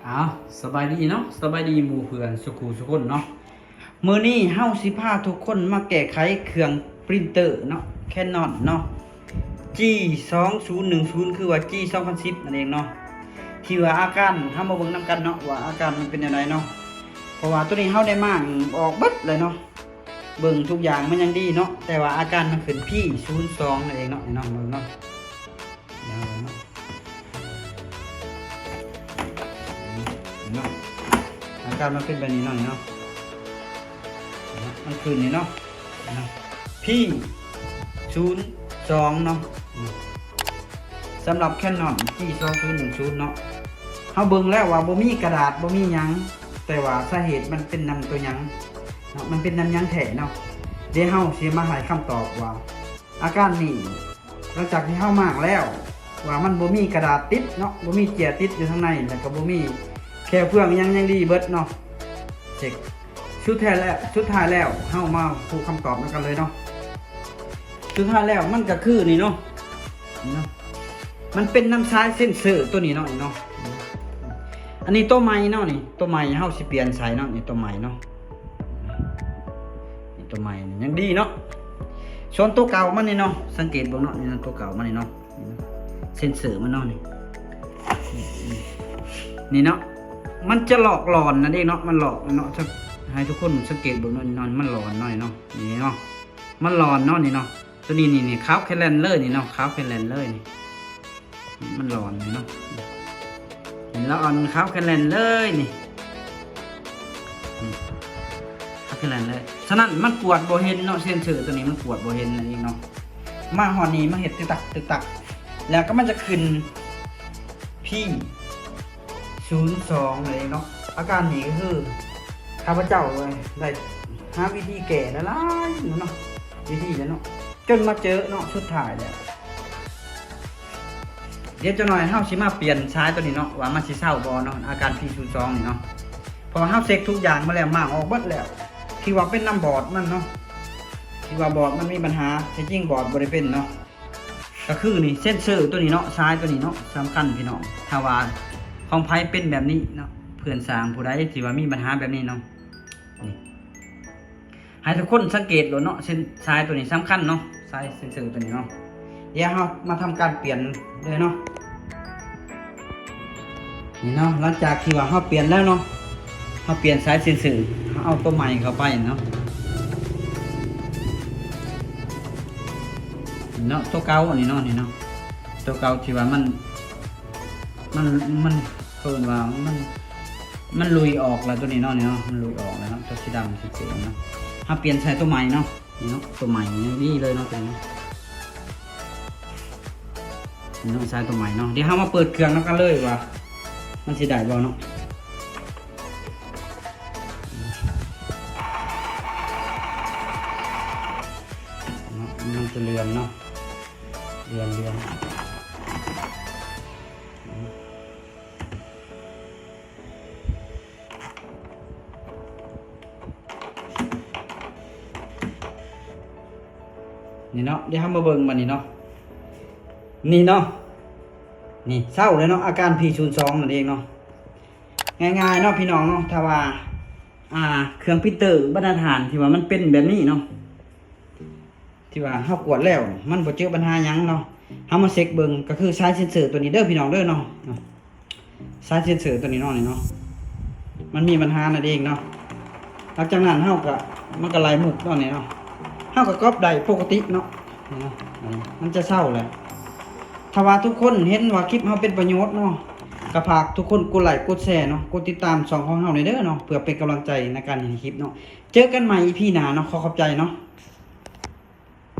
อ้าวสบายดีเนาะสบายดีหมู่เพื่อนสุขุสุคนเนาะมื้อนี้เฮาสิพาทุกคนมาแก้ไขเครื่องปรินเตอร์เนาะ Canon เนาะ G2010 คือว่า G 2010นั่นเองเนาะที่ว่าอาการเฮามาเบิ่งนํกันเนาะว่าอาการมันเป็นจังไดเนาะเพราะว่าตัวนี้เฮาได้มั่างออกเบิดเลยเนาะเบิ่งทุกอย่างมันยังดีเนาะแต่ว่าอาการมันขึ้น P02 นั่นเองเนาะนี่เนาะเบิ่งเนาะเดี๋ยวเนาะเนาะอาการมันเป็นแบบนี้เนาะนี่เนาะมันขึ้นนี่เนาะพี่02เนาะสำหรับ Canon G2010เนาะเฮาเบิ่งแล้วว่าบ่มีกระดาษบ่มีหยังแต่ว่าสาเหตุมันเป็นนำตัวหยังเนาะมันเป็นนำหยังแท้เนาะเดี๋ยวเฮาสิมาให้คำตอบว่าอาการนี้หลังจากที่เฮามากแล้วว่ามันบ่มีกระดาษติดเนาะบ่มีเจียติดอยู่ข้างในแล้วก็บ่มีแค่เพื่องยังดีเบิดเนาะเช็คสุดท้ายแล้วเฮามาพูดคำตอบกันเลยเนาะสุดท้ายแล้วมันก็คือนี่เนาะมันเป็นน้ำซ้ายเส้นเซอร์ตัวนี้เนาะอันนี้ตัวใหม่เนาะนี่ตัวใหม่เฮาสิเปลี่ยนใส่เนาะนี่ตัวใหม่เนาะนี่ตัวใหม่ยังดีเนาะส่วนตัวเก่ามันนี่เนาะสังเกตเบิ่งเนาะนี่ตัวเก่ามันนี่เนาะเส้นเซอร์มันเนาะนี่เนาะมันจะหลอกหลอนนั่นเองเนาะมันหลอกเนาะให้ทุกคนสังเกตเบิ่งเนาะนี่มันหลอนหน่อยเนาะนี่เนาะมันหลอนเนาะนี่เนาะตัวนี้นี่ขาวแคลนเลยนี่เนาะขาวแคลนเลยนี่มันหลอนนี่เนาะเห็นแล้วอ่อนขาวแคลนเลยนี่ขาวแคลนเลยฉะนั้นมันกวดบ่เห็นเนาะเส้นเชือกตัวนี้มันกวดบ่เห็นนั่นเองเนาะมาหอนี้มาเห็ดตึกตักแล้วก็มันจะขึ้นพี่02เลยเนาะอาการนี้ก็คือข้าพเจ้าเลยได้หาวิธีแก้แล้วล่ะเนาะวิธีแล้วเนาะจนมาเจอเนาะสุดท้ายแล้วเดี๋ยวจะหน่อยเฮาสิมาเปลี่ยนใช้ตัวนี้เนาะว่ามันสิเศร้าบ่เนาะอาการ P02 นี่เนาะพอเฮาเช็คทุกอย่างมาแล้วมาออกเบิดแล้วที่ว่าเป็นน้ำบอร์ดมันเนาะที่ว่าบอร์ดมันมีปัญหาที่จริงบอร์ดบ่ได้เป็นเนาะก็คือนี่เซ็นเซอร์ตัวนี้เนาะซ้ายตัวนี้เนาะสำคัญพี่น้องถ้าว่าของไผเป็นแบบนี้เนาะเพื่อนสร้างผู้ใดที่ว่ามีปัญหาแบบนี้เนาะนี่ให้ทุกคนสังเกตโลดเนาะเส้นซ้ายตัวนี้สำคัญเนาะซ้ายเซ็นเซอร์ตัวนี้เนาะเดี๋ยวเรามาทำการเปลี่ยนเลยเนาะนี่เนาะหลังจากที่ว่าเราเปลี่ยนแล้วเนาะเราเปลี่ยนสายเซ็นเซอร์เอาตัวใหม่เข้าไปเนาะเนาะตัวเก่าอันนี้เนาะนี่เนาะตัวเก่าที่ว่ามันเพิ่นว่ามันลุยออกแล้วตัวนี้เนาะนี่เนาะมันลุยออกแล้วเนาะตัวสีดำสีเขียวเนาะเราเปลี่ยนใส่ตัวใหม่เนาะนี่เนาะตัวใหม่นี่เลยเนาะตัวนี้นี่เนาะใส่ตัวใหม่เนาะเดี๋ยวเรามาเปิดเครื่องแล้วกันเลยว่ามันสิได้บ่เนาะมันจะเรือนเนาะเรือนนี่เนาะเดี๋ยวเรามาเบิ่งมันนี่เนาะนี่เนาะนี่เศร้าเลยเนาะอาการ P02 นั่นเองเนาะง่ายๆเนาะพี่น้องเนาะถ้าว่าเครื่องพิมพ์เตอร์บรรทัดฐานที่ว่ามันเป็นแบบนี้เนาะที่ว่าเฮากวดแล้วมันบ่เจอปัญหาหยังเนาะเฮามาเช็คเบิ่งก็คือสายเซ็นเซอร์ตัวนี้เด้อพี่น้องเด้อเนาะสายเซ็นเซอร์ตัวนี้เนาะนี่เนาะมันมีปัญหานั่นเองเนาะหลังจากนั้นเฮาก็มันก็ไหลมุกเนาะนี่เนาะเฮาก็ก๊อปได้ปกติเนาะมันจะเศร้าแหละถ้าว่าทุกคนเห็นว่าคลิปเฮาเป็นประโยชน์เนาะก็ฝากทุกคนกดไลค์กดแชร์เนาะกดติดตามช่องของเฮาหน่อยเด้อเนาะเพื่อเป็นกำลังใจในการเห็นคลิปเนาะเจอกันใหม่ EP หน้าเนาะขอบใจเนาะ